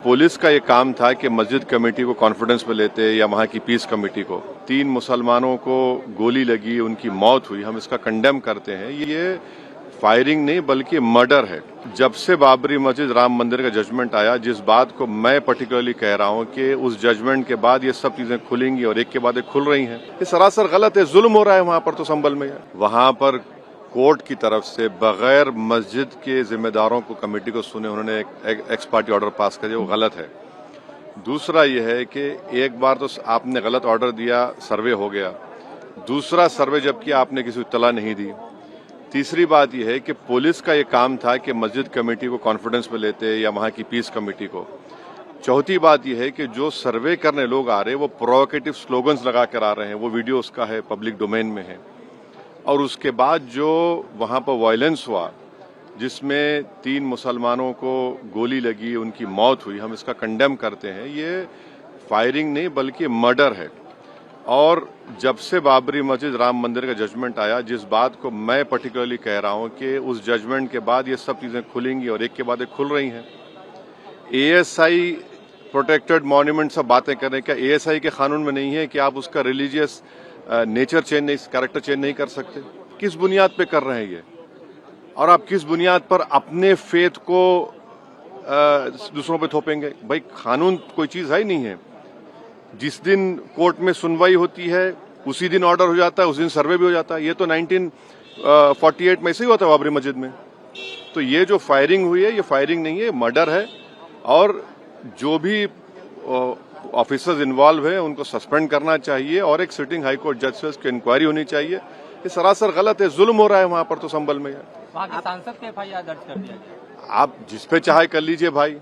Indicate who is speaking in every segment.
Speaker 1: Police का ये काम था कि मस्जिद कमेटी को कॉन्फिडेंस में लेते या वहां की पीस कमेटी को। 3 मुसलमानों को गोली लगी, उनकी मौत हुई, हम इसका कंडेम करते हैं। ये फायरिंग नहीं बल्कि मर्डर है। जब से बाबरी मस्जिद राम मंदिर का जजमेंट आया, जिस बात को मैं पर्टिकुलरली कह रहा हूं कि उस जजमेंट के बाद ये सब चीजें खुलेंगी और एक के बाद एक खुल रही हैं, ये सरासर गलत है। जुल्म हो रहा है वहां पर, तो संभल में वहां पर कोर्ट की तरफ से बगैर मस्जिद के जिम्मेदारों को कमेटी को सुने उन्होंने एक एक्स पार्टी ऑर्डर पास कर दिया, वो गलत है। दूसरा यह है कि एक बार तो आपने गलत ऑर्डर दिया, सर्वे हो गया। दूसरा सर्वे जब किया आपने किसी को इत्तला नहीं दी। तीसरी बात यह है कि पुलिस का ये काम था कि मस्जिद कमेटी को कॉन्फिडेंस में लेते या वहां की पीस कमेटी को। चौथी बात यह है कि जो सर्वे करने लोग आ रहे हैं वो प्रोवोकेटिव स्लोगन्स लगा कर आ रहे हैं, वो वीडियो उसका है, पब्लिक डोमेन में है। और उसके बाद जो वहां पर वायलेंस हुआ, जिसमें 3 मुसलमानों को गोली लगी, उनकी मौत हुई, हम इसका कंडेम करते हैं। ये फायरिंग नहीं बल्कि मर्डर है। और जब से बाबरी मस्जिद राम मंदिर का जजमेंट आया, जिस बात को मैं पर्टिकुलरली कह रहा हूं कि उस जजमेंट के बाद ये सब चीजें खुलेंगी और एक के बाद एक खुल रही हैं। एएसआई प्रोटेक्टेड मॉन्यूमेंट सब बातें कर रहे हैं, क्या एएसआई के कानून में नहीं है कि आप उसका रिलीजियस नेचर चेंज नहीं, कैरेक्टर चेंज नहीं कर सकते? किस बुनियाद पे कर रहे हैं ये? और आप किस बुनियाद पर अपने फेथ को दूसरों पे थोपेंगे? भाई, कानून कोई चीज है ही नहीं है। जिस दिन कोर्ट में सुनवाई होती है उसी दिन ऑर्डर हो जाता है, उस दिन सर्वे भी हो जाता है। ये तो 1948 में ऐसे ही हुआ था बाबरी मस्जिद में। तो ये जो फायरिंग हुई है, ये फायरिंग नहीं है, मर्डर है। और जो भी ऑफिसर्स इन्वॉल्व है उनको सस्पेंड करना चाहिए और एक सिटिंग हाई कोर्ट जज से उसकी इंक्वायरी होनी चाहिए। ये सरासर गलत है। जुल्म हो रहा है वहां पर, तो संभल में
Speaker 2: वहां के सांसद पे एफआईआर दर्ज कर दिया गया।
Speaker 1: आप जिस पे चाहे कर लीजिए भाई,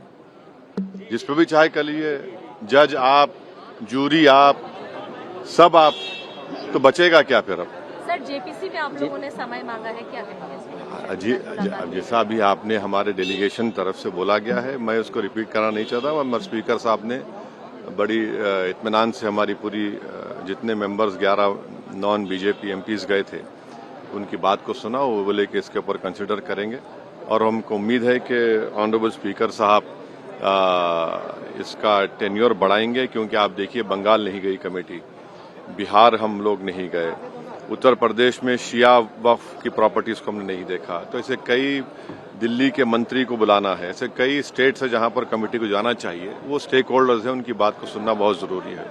Speaker 1: जिस पे भी चाहे कर लीजिए। जज आप, जूरी आप, सब आप, तो बचेगा क्या फिर? अब
Speaker 3: सर, जेपीसी में आप लोगों ने समय मांगा है, क्या कहेंगे?
Speaker 1: जी, जैसा अभी आपने हमारे डेलीगेशन तरफ से बोला गया है, मैं उसको रिपीट करना नहीं चाहता। मगर स्पीकर साहब ने बड़ी इत्मीनान से हमारी पूरी जितने मेंबर्स 11 नॉन बीजेपी एमपीज गए थे उनकी बात को सुना। वो बोले कि इसके ऊपर कंसिडर करेंगे और हमको उम्मीद है कि ऑनरेबल स्पीकर साहब इसका टेन्योर बढ़ाएंगे। क्योंकि आप देखिए, बंगाल नहीं गई कमेटी, बिहार हम लोग नहीं गए, उत्तर प्रदेश में शिया वक्फ की प्रॉपर्टीज को हमने नहीं देखा। तो ऐसे कई, दिल्ली के मंत्री को बुलाना है, ऐसे कई स्टेट्स है जहां पर कमेटी को जाना चाहिए। वो स्टेक होल्डर्स हैं, उनकी बात को सुनना बहुत जरूरी है।